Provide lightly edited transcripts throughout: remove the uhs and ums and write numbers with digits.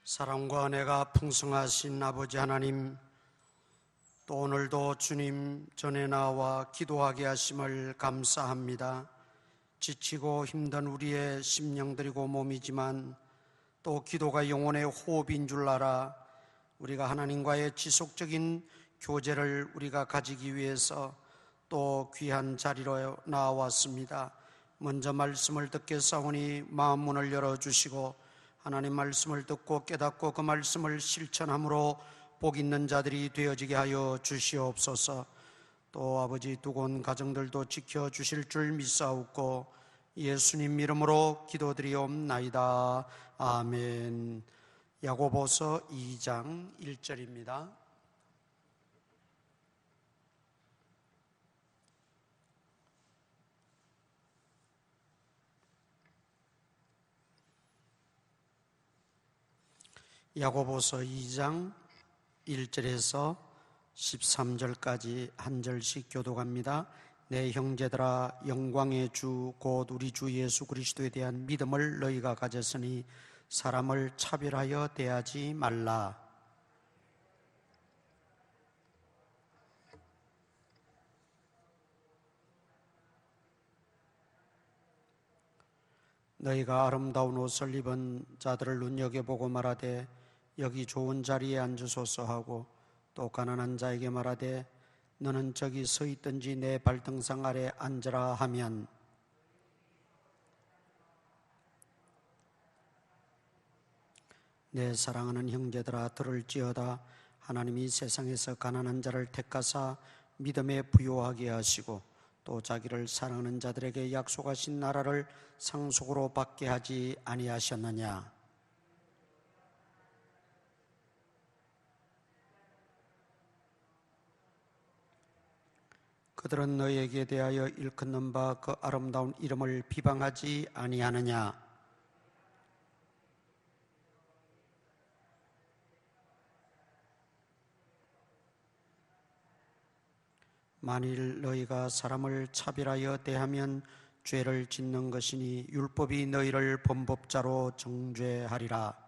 사랑과 은혜가 풍성하신 아버지 하나님, 또 오늘도 주님 전에 나와 기도하게 하심을 감사합니다. 지치고 힘든 우리의 심령들이고 몸이지만 또 기도가 영혼의 호흡인 줄 알아 우리가 하나님과의 지속적인 교제를 우리가 가지기 위해서 또 귀한 자리로 나왔습니다. 먼저 말씀을 듣겠사오니 마음 문을 열어주시고 하나님 말씀을 듣고 깨닫고 그 말씀을 실천함으로 복 있는 자들이 되어지게 하여 주시옵소서. 또 아버지 두고 가정들도 지켜주실 줄 믿사옵고 예수님 이름으로 기도드리옵나이다. 아멘. 야고보서 2장 1절입니다. 야고보서 2장 1절에서 13절까지 한 절씩 교독합니다. 내 형제들아, 영광의 주 곧 우리 주 예수 그리스도에 대한 믿음을 너희가 가졌으니 사람을 차별하여 대하지 말라. 너희가 아름다운 옷을 입은 자들을 눈여겨보고 말하되 여기 좋은 자리에 앉으소서 하고 또 가난한 자에게 말하되 너는 저기 서 있든지 내 발등상 아래 앉으라 하면 내 사랑하는 형제들아 들을지어다. 하나님이 세상에서 가난한 자를 택하사 믿음에 부요하게 하시고 또 자기를 사랑하는 자들에게 약속하신 나라를 상속으로 받게 하지 아니하셨느냐. 그들은 너희에게 대하여 일컫는 바 그 아름다운 이름을 비방하지 아니하느냐. 만일 너희가 사람을 차별하여 대하면 죄를 짓는 것이니 율법이 너희를 범법자로 정죄하리라.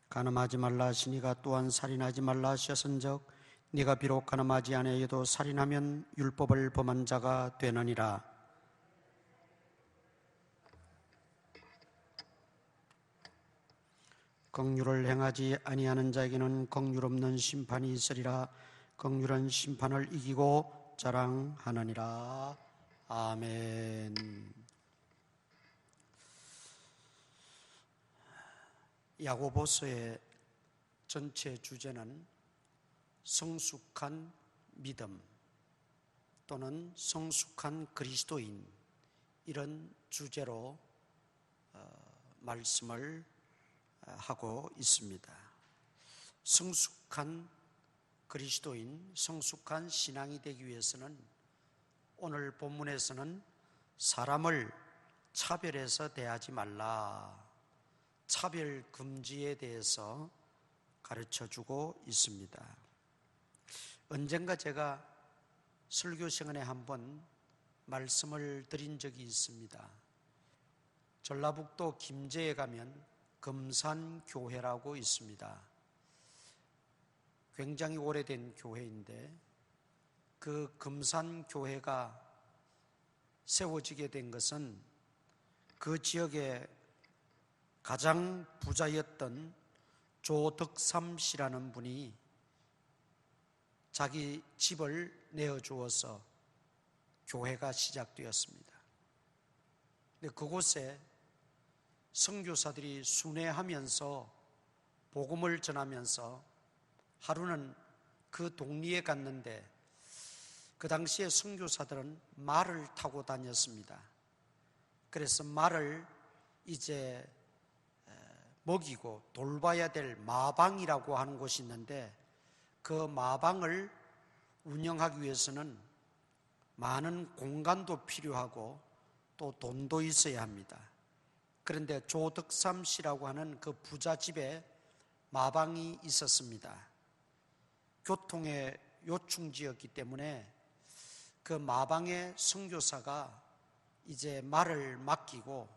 간음하지 말라 하시니가 또한 살인하지 말라 하셨은즉 네가 비록 간음하지 아니하여도 살인하면 율법을 범한 자가 되느니라. 긍휼을 행하지 아니하는 자에게는 긍휼 없는 심판이 있으리라. 긍휼은 심판을 이기고 자랑하느니라. 아멘. 야고보서의 전체 주제는 성숙한 믿음 또는 성숙한 그리스도인, 이런 주제로 말씀을 하고 있습니다. 성숙한 그리스도인, 성숙한 신앙이 되기 위해서는 오늘 본문에서는 사람을 차별해서 대하지 말라, 차별 금지에 대해서 가르쳐주고 있습니다. 언젠가 제가 설교 시간에 한번 말씀을 드린 적이 있습니다. 전라북도 김제에 가면 금산교회라고 있습니다. 굉장히 오래된 교회인데 그 금산교회가 세워지게 된 것은 그 지역에 가장 부자였던 조덕삼 씨라는 분이 자기 집을 내어주어서 교회가 시작되었습니다. 근데 그곳에 선교사들이 순회하면서 복음을 전하면서 하루는 그 동리에 갔는데 그 당시에 선교사들은 말을 타고 다녔습니다. 그래서 말을 이제 먹이고 돌봐야 될 마방이라고 하는 곳이 있는데 그 마방을 운영하기 위해서는 많은 공간도 필요하고 또 돈도 있어야 합니다. 그런데 조덕삼 씨라고 하는 그 부자 집에 마방이 있었습니다. 교통의 요충지였기 때문에 그 마방의 선교사가 이제 말을 맡기고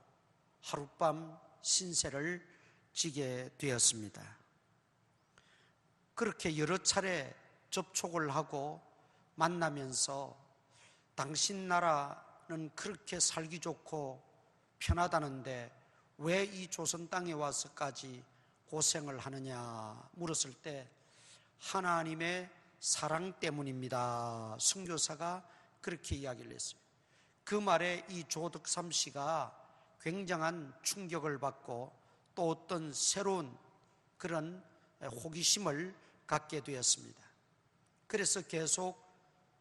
하룻밤 신세를 지게 되었습니다. 그렇게 여러 차례 접촉을 하고 만나면서 당신 나라는 그렇게 살기 좋고 편하다는데 왜 이 조선 땅에 와서까지 고생을 하느냐 물었을 때 하나님의 사랑 때문입니다. 선교사가 그렇게 이야기를 했어요. 그 말에 이 조덕삼 씨가 굉장한 충격을 받고 또 어떤 새로운 그런 호기심을 갖게 되었습니다. 그래서 계속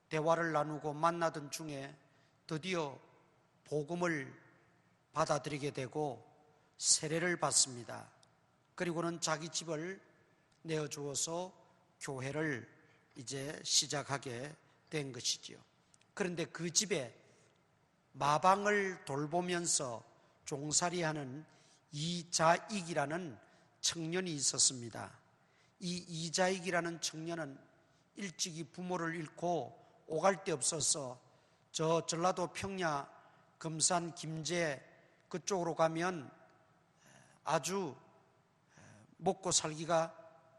대화를 나누고 만나던 중에 드디어 복음을 받아들이게 되고 세례를 받습니다. 그리고는 자기 집을 내어주어서 교회를 이제 시작하게 된 것이지요. 그런데 그 집에 마방을 돌보면서 종살이하는 이자익이라는 청년이 있었습니다. 이 이자익이라는 청년은 일찍이 부모를 잃고 오갈 데 없어서 저 전라도 평야 금산 김제 그쪽으로 가면 아주 먹고 살기가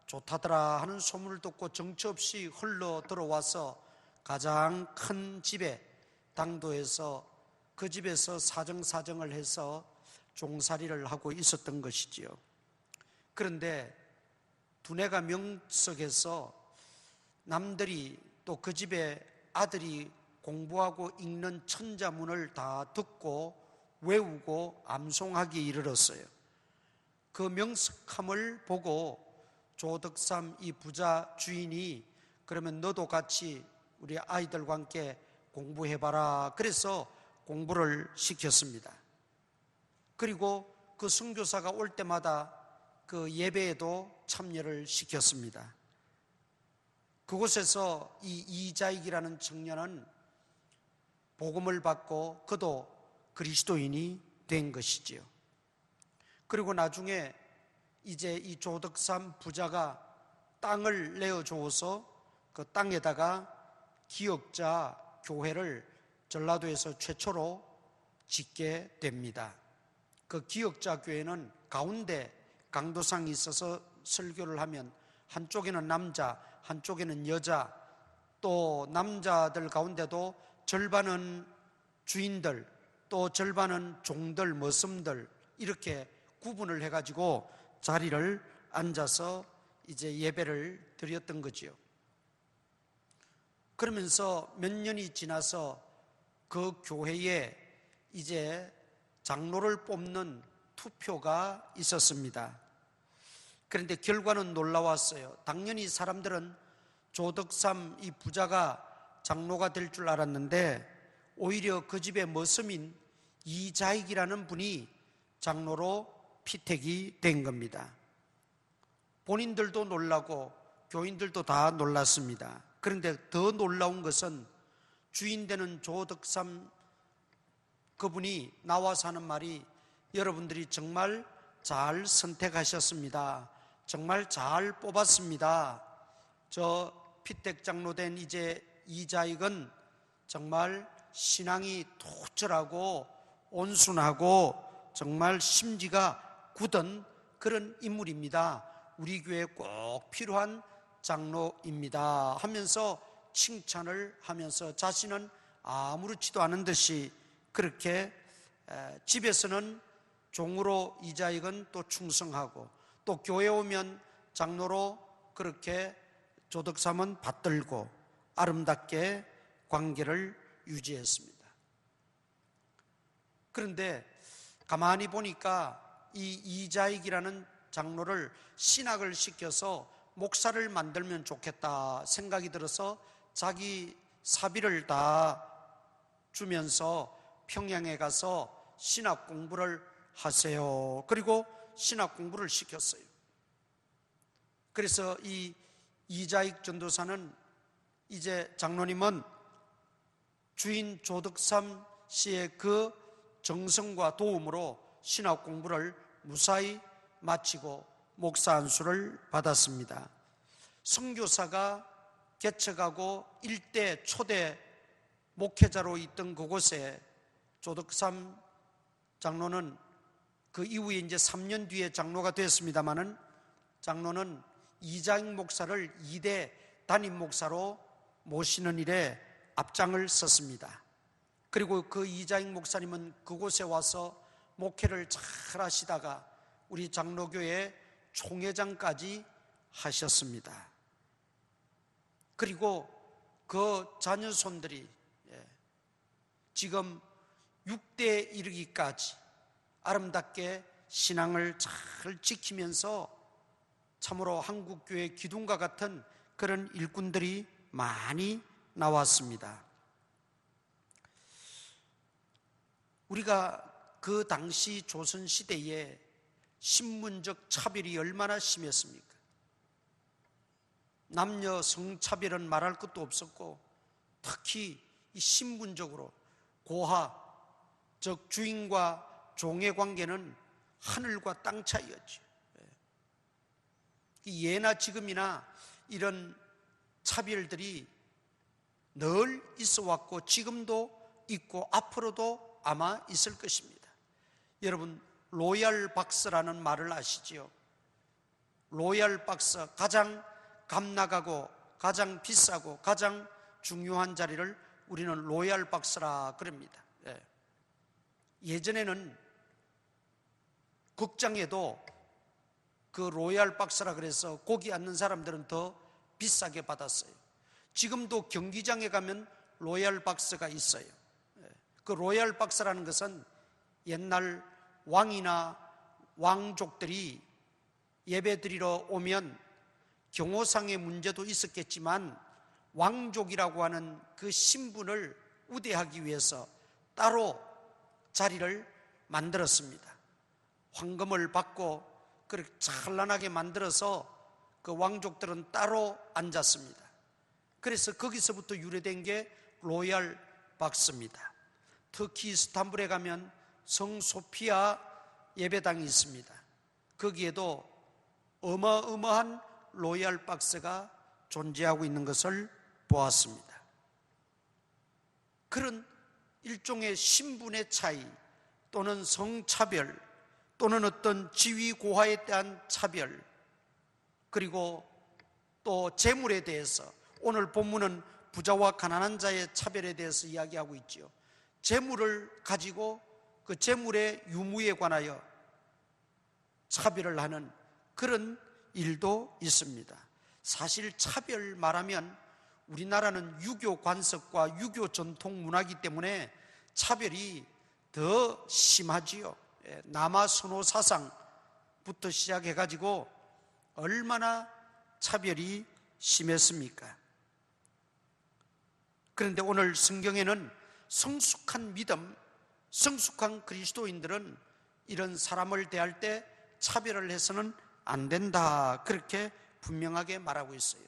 좋다더라 하는 소문을 듣고 정처 없이 흘러 들어와서 가장 큰 집에 당도에서 그 집에서 사정사정을 해서 종살이를 하고 있었던 것이지요. 그런데 두뇌가 명석해서 남들이 또 그 집에 아들이 공부하고 읽는 천자문을 다 듣고 외우고 암송하기에 이르렀어요. 그 명석함을 보고 조덕삼 이 부자 주인이 그러면 너도 같이 우리 아이들과 함께 공부해봐라. 그래서 공부를 시켰습니다. 그리고 그 선교사가 올 때마다 그 예배에도 참여를 시켰습니다. 그곳에서 이 이자익이라는 청년은 복음을 받고 그도 그리스도인이 된 것이지요. 그리고 나중에 이제 이 조덕삼 부자가 땅을 내어주어서 그 땅에다가 기역자 교회를 전라도에서 최초로 짓게 됩니다. 그 기역자 교회는 가운데 강도상이 있어서 설교를 하면 한쪽에는 남자, 한쪽에는 여자, 또 남자들 가운데도 절반은 주인들, 또 절반은 종들, 머슴들 이렇게 구분을 해가지고 자리를 앉아서 이제 예배를 드렸던 거지요. 그러면서 몇 년이 지나서 그 교회에 이제 장로를 뽑는 투표가 있었습니다. 그런데 결과는 놀라웠어요. 당연히 사람들은 조덕삼 이 부자가 장로가 될 줄 알았는데 오히려 그 집의 머슴인 이자익이라는 분이 장로로 피택이 된 겁니다. 본인들도 놀라고 교인들도 다 놀랐습니다. 그런데 더 놀라운 것은 주인 되는 조덕삼 그분이 나와서 하는 말이 여러분들이 정말 잘 선택하셨습니다. 정말 잘 뽑았습니다. 저 피택 장로 된 이제 이자익은 정말 신앙이 투철하고 온순하고 정말 심지가 굳은 그런 인물입니다. 우리 교회에 꼭 필요한 장로입니다 하면서 칭찬을 하면서 자신은 아무렇지도 않은 듯이 그렇게 집에서는 종으로 이자익은 또 충성하고 또 교회 오면 장로로 그렇게 조덕삼은 받들고 아름답게 관계를 유지했습니다. 그런데 가만히 보니까 이 이자익이라는 장로를 신학을 시켜서 목사를 만들면 좋겠다 생각이 들어서 자기 사비를 다 주면서 평양에 가서 신학 공부를 하세요. 그리고 신학 공부를 시켰어요. 그래서 이 이자익 전도사는 이제 장로님은 주인 조덕삼 씨의 그 정성과 도움으로 신학 공부를 무사히 마치고 목사 안수를 받았습니다. 선교사가 개척하고 일대 초대 목회자로 있던 그곳에 조덕삼 장로는 그 이후에 이제 3년 뒤에 장로가 됐습니다마는 장로는 이장익 목사를 2대 담임 목사로 모시는 일에 앞장을 섰습니다. 그리고 그 이장익 목사님은 그곳에 와서 목회를 잘 하시다가 우리 장로교회 총회장까지 하셨습니다. 그리고 그 자녀손들이 지금 6대에 이르기까지 아름답게 신앙을 잘 지키면서 참으로 한국교회 기둥과 같은 그런 일꾼들이 많이 나왔습니다. 우리가 그 당시 조선시대에 신분적 차별이 얼마나 심했습니까? 남녀 성차별은 말할 것도 없었고 특히 이 신분적으로 고하, 즉 주인과 종의 관계는 하늘과 땅 차이였죠. 예나 지금이나 이런 차별들이 늘 있어 왔고 지금도 있고 앞으로도 아마 있을 것입니다. 여러분, 로얄 박스라는 말을 아시지요? 로얄 박스, 가장 값나가고 가장 비싸고 가장 중요한 자리를 우리는 로얄 박스라 그럽니다. 예전에는 극장에도 그 로얄 박스라 그래서 거기 앉는 사람들은 더 비싸게 받았어요. 지금도 경기장에 가면 로얄 박스가 있어요. 그 로얄 박스라는 것은 옛날 왕이나 왕족들이 예배드리러 오면 경호상의 문제도 있었겠지만 왕족이라고 하는 그 신분을 우대하기 위해서 따로 자리를 만들었습니다. 황금을 받고 그렇게 찬란하게 만들어서 그 왕족들은 따로 앉았습니다. 그래서 거기서부터 유래된 게 로얄 박스입니다. 터키 이스탄불에 가면 성소피아 예배당이 있습니다. 거기에도 어마어마한 로얄 박스가 존재하고 있는 것을 보았습니다. 그런 일종의 신분의 차이 또는 성차별 또는 어떤 지위 고하에 대한 차별, 그리고 또 재물에 대해서, 오늘 본문은 부자와 가난한 자의 차별에 대해서 이야기하고 있지요. 재물을 가지고 그 재물의 유무에 관하여 차별을 하는 그런 일도 있습니다. 사실 차별 말하면 우리나라는 유교 관습과 유교 전통 문화이기 때문에 차별이 더 심하지요. 남아 선호 사상부터 시작해가지고 얼마나 차별이 심했습니까? 그런데 오늘 성경에는 성숙한 믿음, 성숙한 그리스도인들은 이런 사람을 대할 때 차별을 해서는 안 된다, 그렇게 분명하게 말하고 있어요.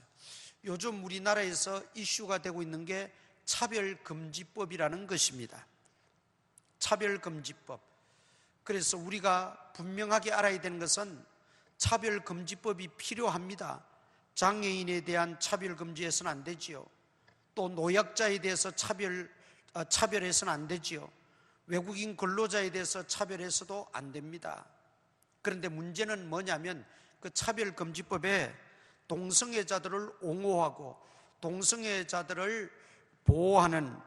요즘 우리나라에서 이슈가 되고 있는 게 차별금지법이라는 것입니다. 차별금지법. 그래서 우리가 분명하게 알아야 되는 것은 차별금지법이 필요합니다. 장애인에 대한 차별금지해서는 안 되지요. 또 노약자에 대해서 차별해서는 안 되지요. 외국인 근로자에 대해서 차별해서도 안 됩니다. 그런데 문제는 뭐냐면 그 차별금지법에 동성애자들을 옹호하고 동성애자들을 보호하는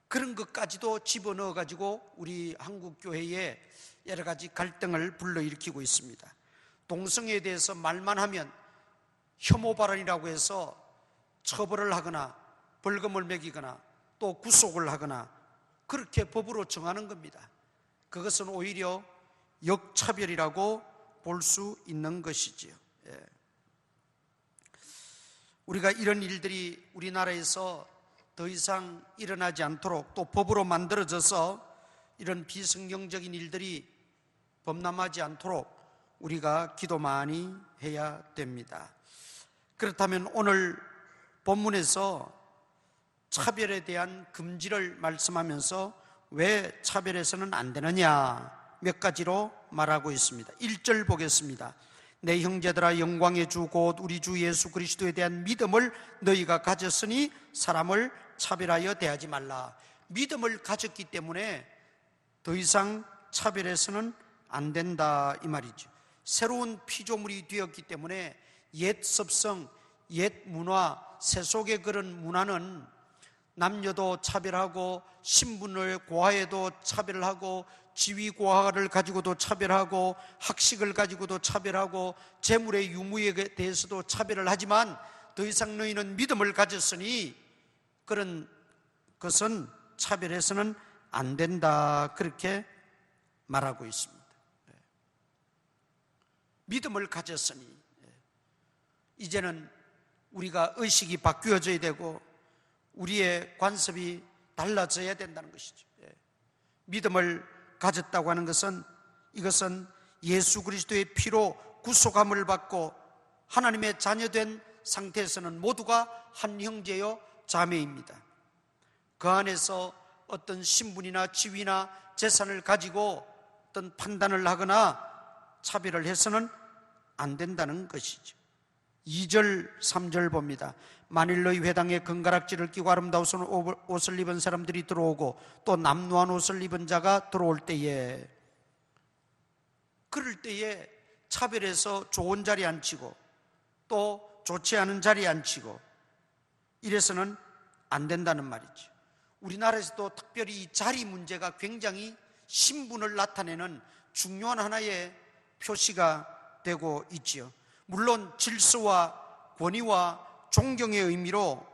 그런 것까지도 집어넣어가지고 우리 한국교회에 여러 가지 갈등을 불러일으키고 있습니다. 동성애에 대해서 말만 하면 혐오 발언이라고 해서 처벌을 하거나 벌금을 매기거나 또 구속을 하거나 그렇게 법으로 정하는 겁니다. 그것은 오히려 역차별이라고 볼 수 있는 것이지요. 우리가 이런 일들이 우리나라에서 더 이상 일어나지 않도록 또 법으로 만들어져서 이런 비성경적인 일들이 범람하지 않도록 우리가 기도 많이 해야 됩니다. 그렇다면 오늘 본문에서 차별에 대한 금지를 말씀하면서 왜 차별해서는 안 되느냐 몇 가지로 말하고 있습니다. 1절 보겠습니다. 내 형제들아, 영광의 주 곧 우리 주 예수 그리스도에 대한 믿음을 너희가 가졌으니 사람을 차별하여 대하지 말라. 믿음을 가졌기 때문에 더 이상 차별해서는 안 된다 이 말이죠. 새로운 피조물이 되었기 때문에 옛 습성, 옛 문화, 세속의 그런 문화는 남녀도 차별하고 신분을 고하에도 차별을 하고 지위 고하를 가지고도 차별하고 학식을 가지고도 차별하고 재물의 유무에 대해서도 차별을 하지만 더 이상 너희는 믿음을 가졌으니 그런 것은 차별해서는 안 된다 그렇게 말하고 있습니다. 믿음을 가졌으니 이제는 우리가 의식이 바뀌어져야 되고 우리의 관습이 달라져야 된다는 것이죠. 믿음을 가졌다고 하는 것은 이것은 예수 그리스도의 피로 구속함을 받고 하나님의 자녀된 상태에서는 모두가 한 형제요 자매입니다. 그 안에서 어떤 신분이나 지위나 재산을 가지고 어떤 판단을 하거나 차별을 해서는 안 된다는 것이죠. 2절, 3절 봅니다. 만일 너희 회당에 금가락지를 끼고 아름다운 옷을 입은 사람들이 들어오고 또 남루한 옷을 입은 자가 들어올 때에, 그럴 때에 차별해서 좋은 자리에 앉히고 또 좋지 않은 자리에 앉히고 이래서는 안 된다는 말이죠. 우리나라에서도 특별히 이 자리 문제가 굉장히 신분을 나타내는 중요한 하나의 표시가 되고 있지요. 물론 질서와 권위와 존경의 의미로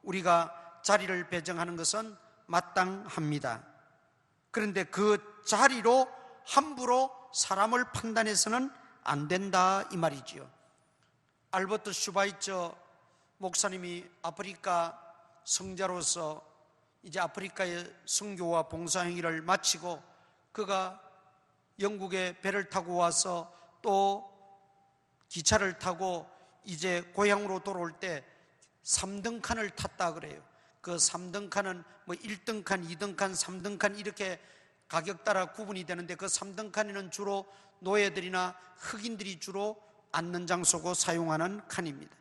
우리가 자리를 배정하는 것은 마땅합니다. 그런데 그 자리로 함부로 사람을 판단해서는 안 된다 이 말이지요. 알버트 슈바이처 목사님이 아프리카 성자로서 이제 아프리카의 선교와 봉사행위를 마치고 그가 영국에 배를 타고 와서 또 기차를 타고 이제 고향으로 돌아올 때 3등 칸을 탔다 그래요. 그 3등 칸은 뭐 1등 칸, 2등 칸, 3등 칸 이렇게 가격 따라 구분이 되는데 그 3등 칸에는 주로 노예들이나 흑인들이 주로 앉는 장소고 사용하는 칸입니다.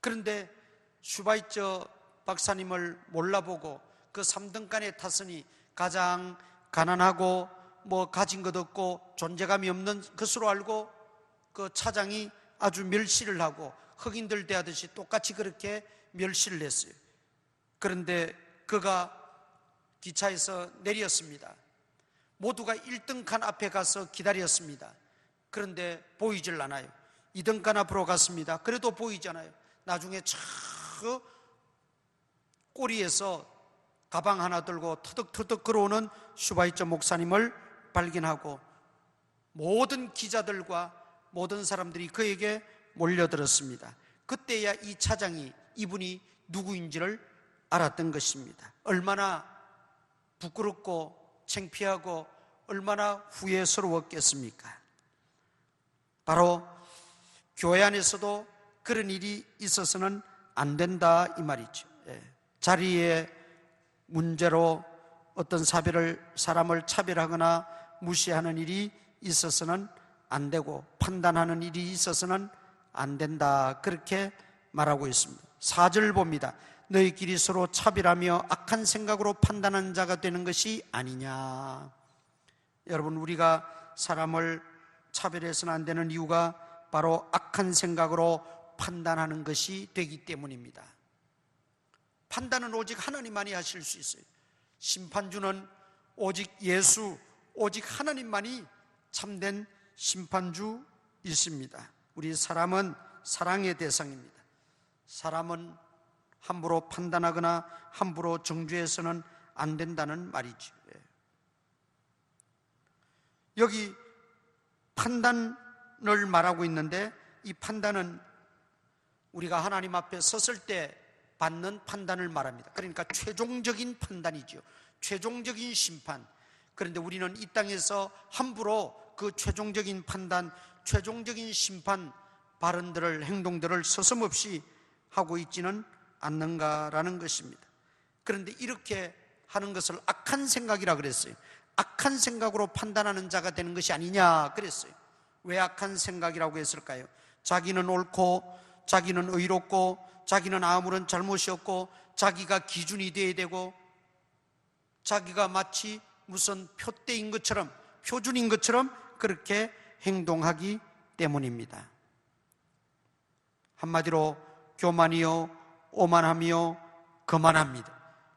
그런데 슈바이처 박사님을 몰라보고 그 3등 칸에 탔으니 가장 가난하고 뭐 가진 것 없고 존재감이 없는 것으로 알고 그 차장이 아주 멸시를 하고 흑인들 대하듯이 똑같이 그렇게 멸시를 했어요. 그런데 그가 기차에서 내렸습니다. 모두가 1등 칸 앞에 가서 기다렸습니다. 그런데 보이질 않아요. 2등 칸 앞으로 갔습니다. 그래도 보이잖아요. 나중에 저 꼬리에서 가방 하나 들고 터득터득 걸어오는 슈바이처 목사님을 발견하고 모든 기자들과 모든 사람들이 그에게 몰려들었습니다. 그때야 이 차장이 이분이 누구인지를 알았던 것입니다. 얼마나 부끄럽고 창피하고 얼마나 후회스러웠겠습니까? 바로 교회 안에서도 그런 일이 있어서는 안 된다 이 말이죠. 자리의 문제로 어떤 사람을 차별하거나 무시하는 일이 있어서는 안 되고 판단하는 일이 있어서는 안 된다 그렇게 말하고 있습니다. 4절 봅니다. 너희끼리 서로 차별하며 악한 생각으로 판단하는 자가 되는 것이 아니냐. 여러분, 우리가 사람을 차별해서는 안 되는 이유가 바로 악한 생각으로 판단하는 것이 되기 때문입니다. 판단은 오직 하나님만이 하실 수 있어요. 심판주는 오직 예수, 오직 하나님만이 참된 심판주이십니다. 우리 사람은 사랑의 대상입니다. 사람은 함부로 판단하거나 함부로 정죄해서는 안 된다는 말이죠. 여기 판단을 말하고 있는데 이 판단은 우리가 하나님 앞에 섰을 때 받는 판단을 말합니다. 그러니까 최종적인 판단이죠. 최종적인 심판. 그런데 우리는 이 땅에서 함부로 그 최종적인 판단, 최종적인 심판 발언들을, 행동들을 서슴없이 하고 있지는 않는가라는 것입니다. 그런데 이렇게 하는 것을 악한 생각이라 그랬어요. 악한 생각으로 판단하는 자가 되는 것이 아니냐 그랬어요. 왜 악한 생각이라고 했을까요? 자기는 옳고 자기는 의롭고 자기는 아무런 잘못이 없고 자기가 기준이 되어야 되고 자기가 마치 무슨 표대인 것처럼, 표준인 것처럼 그렇게 행동하기 때문입니다. 한마디로 교만이요, 오만함이요, 거만합니다.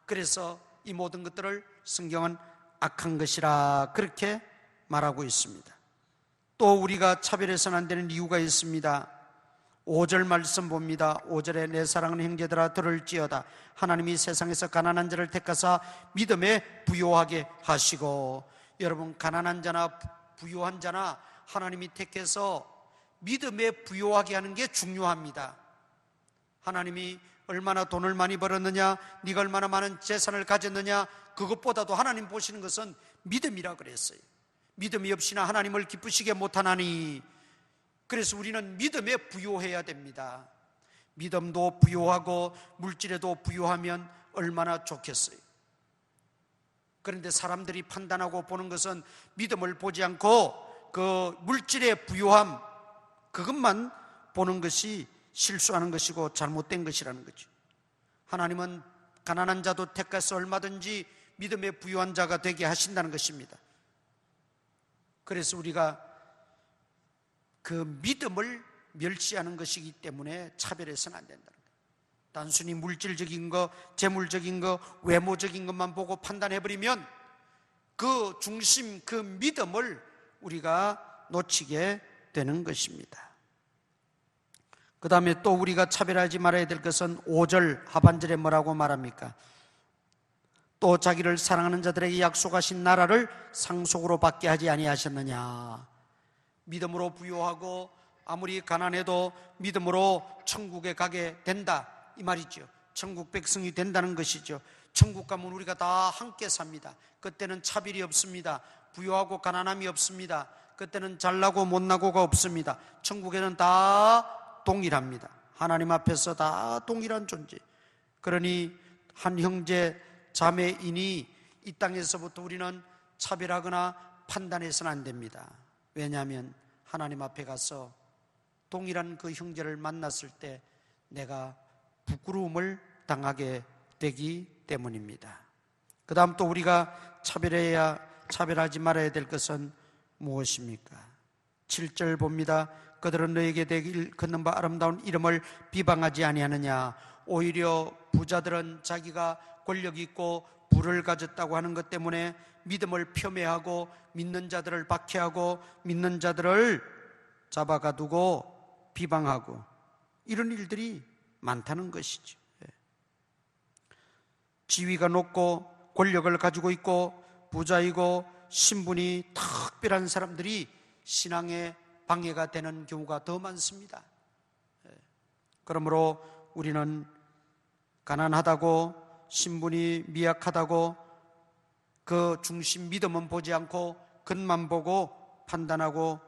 그래서 이 모든 것들을 성경은 악한 것이라 그렇게 말하고 있습니다. 또 우리가 차별해서는 안 되는 이유가 있습니다. 5절 말씀 봅니다. 5절에 내 사랑하는 형제들아 들을지어다 하나님이 세상에서 가난한 자를 택하사 믿음에 부요하게 하시고, 여러분, 가난한 자나 부요한 자나 하나님이 택해서 믿음에 부요하게 하는 게 중요합니다. 하나님이 얼마나 돈을 많이 벌었느냐, 네가 얼마나 많은 재산을 가졌느냐, 그것보다도 하나님 보시는 것은 믿음이라 그랬어요. 믿음이 없이나 하나님을 기쁘시게 못하나니. 그래서 우리는 믿음에 부요해야 됩니다. 믿음도 부요하고 물질에도 부요하면 얼마나 좋겠어요. 그런데 사람들이 판단하고 보는 것은 믿음을 보지 않고 그 물질의 부요함, 그것만 보는 것이 실수하는 것이고 잘못된 것이라는 거죠. 하나님은 가난한 자도 택해서 얼마든지 믿음에 부요한 자가 되게 하신다는 것입니다. 그래서 우리가 그 믿음을 멸시하는 것이기 때문에 차별해서는 안 된다는 거예요. 단순히 물질적인 거, 재물적인 거, 외모적인 것만 보고 판단해버리면 그 중심, 그 믿음을 우리가 놓치게 되는 것입니다. 그 다음에 또 우리가 차별하지 말아야 될 것은 5절 하반절에 뭐라고 말합니까? 또 자기를 사랑하는 자들에게 약속하신 나라를 상속으로 받게 하지 아니하셨느냐. 믿음으로 부요하고 아무리 가난해도 믿음으로 천국에 가게 된다, 이 말이죠. 천국 백성이 된다는 것이죠. 천국 가면 우리가 다 함께 삽니다. 그때는 차별이 없습니다. 부요하고 가난함이 없습니다. 그때는 잘나고 못나고가 없습니다. 천국에는 다 동일합니다. 하나님 앞에서 다 동일한 존재. 그러니 한 형제 자매인이 이 땅에서부터 우리는 차별하거나 판단해서는 안 됩니다. 왜냐하면 하나님 앞에 가서 동일한 그 형제를 만났을 때 내가 부끄러움을 당하게 되기 때문입니다. 그 다음 또 우리가 차별하지 말아야 될 것은 무엇입니까? 7절 봅니다. 그들은 너에게 되길 걷는 바 아름다운 이름을 비방하지 아니하느냐. 오히려 부자들은 자기가 권력이 있고 부를 가졌다고 하는 것 때문에 믿음을 폄훼하고 믿는 자들을 박해하고 믿는 자들을 잡아가두고 비방하고 이런 일들이 많다는 것이죠. 지위가 높고 권력을 가지고 있고 부자이고 신분이 특별한 사람들이 신앙에 방해가 되는 경우가 더 많습니다. 그러므로 우리는 가난하다고, 신분이 미약하다고 그 중심 믿음은 보지 않고 겉만 보고 판단하고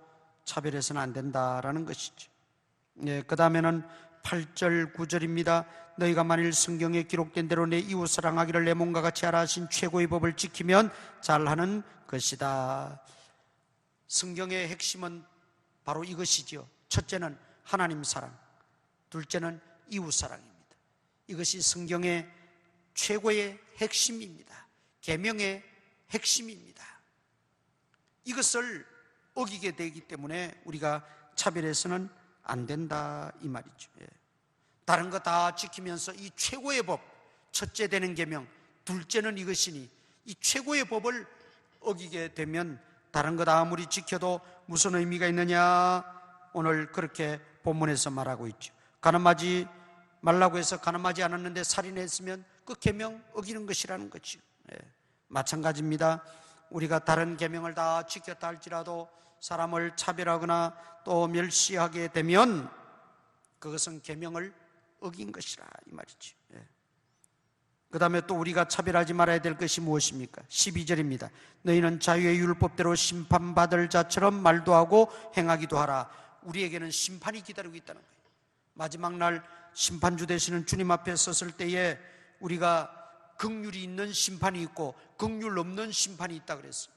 차별해서는 안 된다라는 것이죠. 그 다음에는 8절 9절입니다. 너희가 만일 성경에 기록된 대로 내 이웃 사랑하기를 내 몸과 같이 하라 하신 최고의 법을 지키면 잘하는 것이다. 성경의 핵심은 바로 이것이죠. 첫째는 하나님 사랑, 둘째는 이웃 사랑입니다. 이것이 성경의 최고의 핵심입니다. 계명의 핵심입니다. 이것을 어기게 되기 때문에 우리가 차별해서는 안 된다, 이 말이죠. 다른 거 다 지키면서 이 최고의 법, 첫째 되는 계명, 둘째는 이것이니 이 최고의 법을 어기게 되면 다른 거 다 아무리 지켜도 무슨 의미가 있느냐, 오늘 그렇게 본문에서 말하고 있죠. 가늠하지 말라고 해서 가늠하지 않았는데 살인했으면 그 계명 어기는 것이라는 거죠. 마찬가지입니다. 우리가 다른 계명을 다 지켰다 할지라도 사람을 차별하거나 또 멸시하게 되면 그것은 계명을 어긴 것이라, 이 말이죠. 그 다음에 또 우리가 차별하지 말아야 될 것이 무엇입니까? 12절입니다. 너희는 자유의 율법대로 심판받을 자처럼 말도 하고 행하기도 하라. 우리에게는 심판이 기다리고 있다는 거예요. 마지막 날 심판주 되시는 주님 앞에 섰을 때에 우리가 긍휼이 있는 심판이 있고 긍휼 없는 심판이 있다 그랬어요.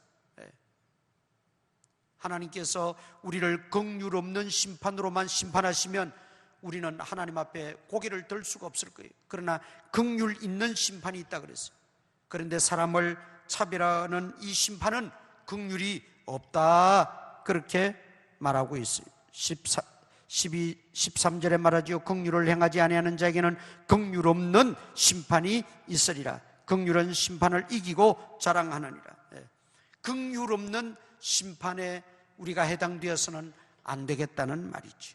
하나님께서 우리를 긍휼 없는 심판으로만 심판하시면 우리는 하나님 앞에 고개를 들 수가 없을 거예요. 그러나 긍휼 있는 심판이 있다 그랬어요. 그런데 사람을 차별하는 이 심판은 긍휼이 없다, 그렇게 말하고 있어요. 13절에 말하지요. 긍휼을 행하지 아니하는 자에게는 긍휼 없는 심판이 있으리라. 긍휼은 심판을 이기고 자랑하느니라. 긍휼 없는 심판에 우리가 해당되어서는 안 되겠다는 말이지.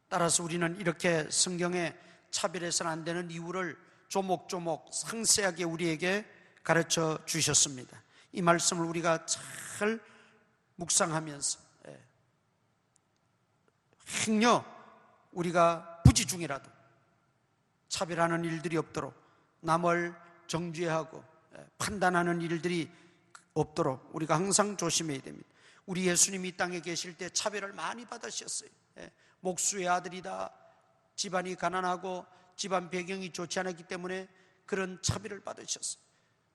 따라서 우리는 이렇게 성경에 차별해서는 안 되는 이유를 조목조목 상세하게 우리에게 가르쳐 주셨습니다. 이 말씀을 우리가 잘 묵상하면서 행여 우리가 부지 중이라도 차별하는 일들이 없도록, 남을 정죄하고 판단하는 일들이 없도록 우리가 항상 조심해야 됩니다. 우리 예수님이 땅에 계실 때 차별을 많이 받으셨어요. 목수의 아들이다, 집안이 가난하고 집안 배경이 좋지 않았기 때문에 그런 차별을 받으셨어요.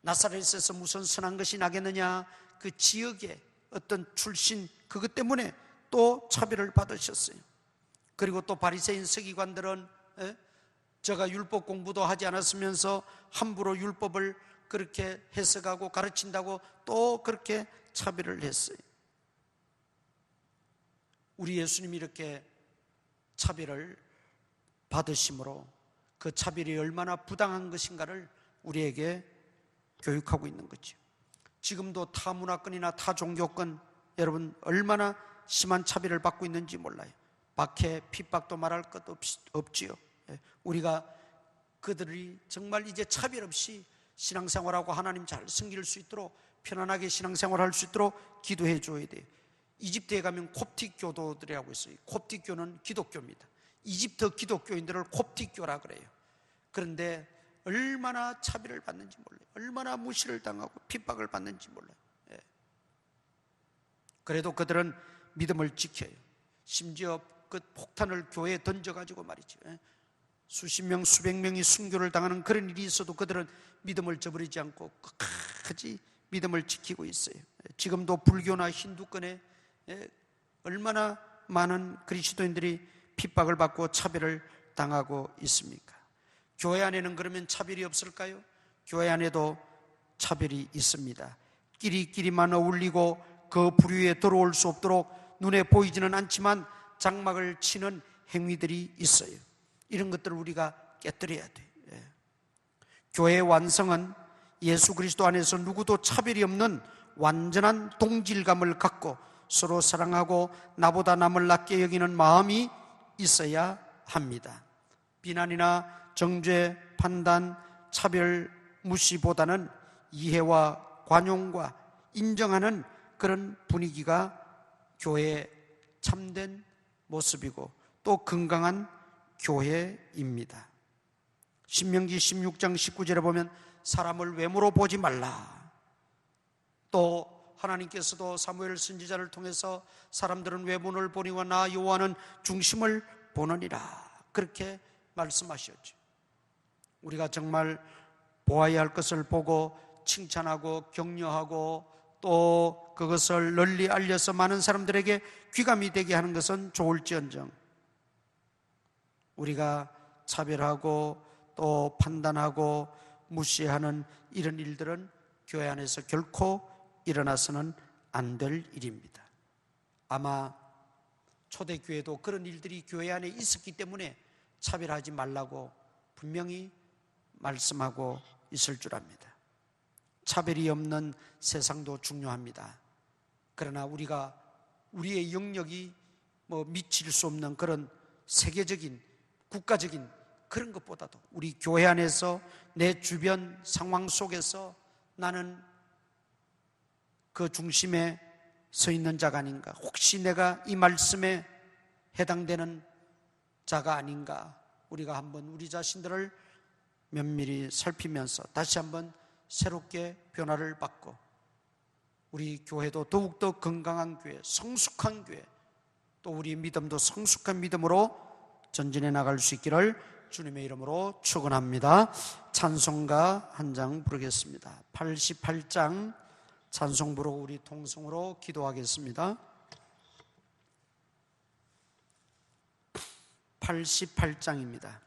나사렛에서 무슨 선한 것이 나겠느냐, 그 지역의 어떤 출신 그것 때문에 또 차별을 받으셨어요. 그리고 또 바리새인 서기관들은 저가 율법 공부도 하지 않았으면서 함부로 율법을 그렇게 해석하고 가르친다고 또 그렇게 차별을 했어요. 우리 예수님이 이렇게 차별을 받으심으로 그 차별이 얼마나 부당한 것인가를 우리에게 교육하고 있는 거죠. 지금도 타 문화권이나 타 종교권, 여러분 얼마나 심한 차별을 받고 있는지 몰라요. 박해, 핍박도 말할 것 없지요. 우리가 그들이 정말 이제 차별 없이 신앙생활하고 하나님 잘 섬길 수 있도록 편안하게 신앙생활할 수 있도록 기도해 줘야 돼요. 이집트에 가면 콥틱 교도들이라고 있어요. 콥틱 교는 기독교입니다. 이집트 기독교인들을 콥틱교라 그래요. 그런데 얼마나 차별을 받는지 몰라요. 얼마나 무시를 당하고 핍박을 받는지 몰라요. 그래도 그들은 믿음을 지켜요. 심지어 그 폭탄을 교회에 던져가지고 말이죠, 수십 명, 수백 명이 순교를 당하는 그런 일이 있어도 그들은 믿음을 저버리지 않고 끝까지 믿음을 지키고 있어요. 지금도 불교나 힌두권에 얼마나 많은 그리스도인들이 핍박을 받고 차별을 당하고 있습니까? 교회 안에는 그러면 차별이 없을까요? 교회 안에도 차별이 있습니다. 끼리끼리만 어울리고 그 부류에 들어올 수 없도록 눈에 보이지는 않지만 장막을 치는 행위들이 있어요. 이런 것들을 우리가 깨뜨려야 돼요. 교회의 완성은 예수 그리스도 안에서 누구도 차별이 없는 완전한 동질감을 갖고 서로 사랑하고 나보다 남을 낮게 여기는 마음이 있어야 합니다. 비난이나 정죄, 판단, 차별, 무시보다는 이해와 관용과 인정하는 그런 분위기가 교회의 참된 모습이고 또 건강한 교회입니다. 신명기 16장 19절에 보면 사람을 외모로 보지 말라. 또 하나님께서도 사무엘 선지자를 통해서 사람들은 외모를 보니와 나 여호와는 중심을 보느니라, 그렇게 말씀하셨죠. 우리가 정말 보아야 할 것을 보고 칭찬하고 격려하고 또 그것을 널리 알려서 많은 사람들에게 귀감이 되게 하는 것은 좋을지언정, 우리가 차별하고 또 판단하고 무시하는 이런 일들은 교회 안에서 결코 일어나서는 안 될 일입니다. 아마 초대교회도 그런 일들이 교회 안에 있었기 때문에 차별하지 말라고 분명히 말씀하고 있을 줄 압니다. 차별이 없는 세상도 중요합니다. 그러나 우리가 우리의 영역이 미칠 수 없는 그런 세계적인 국가적인 그런 것보다도 우리 교회 안에서 내 주변 상황 속에서 나는 그 중심에 서 있는 자가 아닌가, 혹시 내가 이 말씀에 해당되는 자가 아닌가, 우리가 한번 우리 자신들을 면밀히 살피면서 다시 한번 새롭게 변화를 받고 우리 교회도 더욱더 건강한 교회, 성숙한 교회, 또 우리 믿음도 성숙한 믿음으로 전진해 나갈 수 있기를 주님의 이름으로 축원합니다. 찬송가 한 장 부르겠습니다. 88장 찬송 부르고 우리 통성으로 기도하겠습니다. 88장입니다.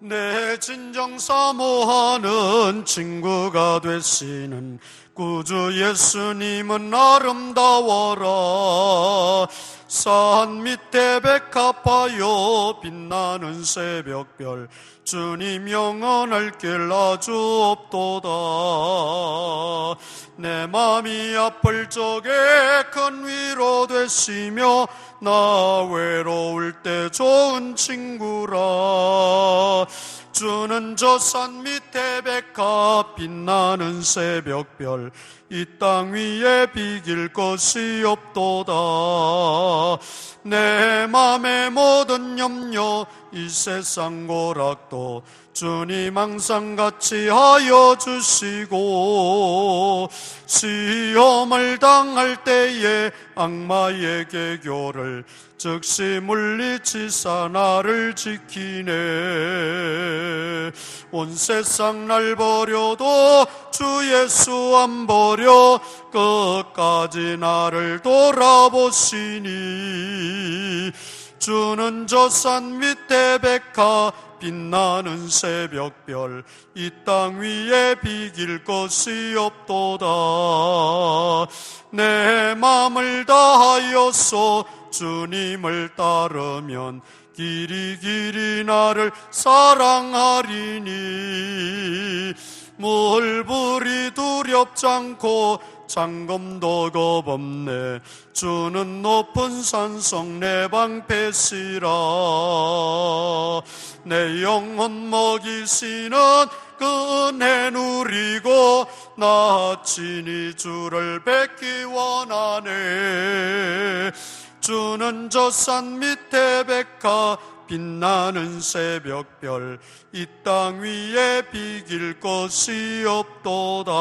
내 진정 사모하는 친구가 되시는 구주 예수님은 아름다워라. 산 밑에 백합하여 빛나는 새벽별, 주님 영원할 길 아주 없도다. 내 맘이 아플 적에 큰 위로 되시며 나 외로울 때 좋은 친구라. 주는 저 산 밑에 백합 빛나는 새벽별, 이 땅 위에 비길 것이 없도다. 내 맘의 모든 염려, 이 세상 고락도 주님 항상 같이 하여 주시고, 시험을 당할 때에 악마의 계교를 즉시 물리치사 나를 지키네. 온 세상 날 버려도 주 예수 안 버려 끝까지 나를 돌아보시니. 주는 저 산 밑에 백합 빛나는 새벽별, 이 땅 위에 비길 것이 없도다. 내 맘을 다하여서 주님을 따르면 길이 나를 사랑하리니. 물불이 두렵지 않고 장검도 겁없네. 주는 높은 산속 내 방패시라. 내 영혼 먹이시는 그 은혜 누리고 나 친히 주를 뵙기 원하네. 주는 저 산 밑에 백합 빛나는 새벽별, 이 땅 위에 비길 것이 없도다.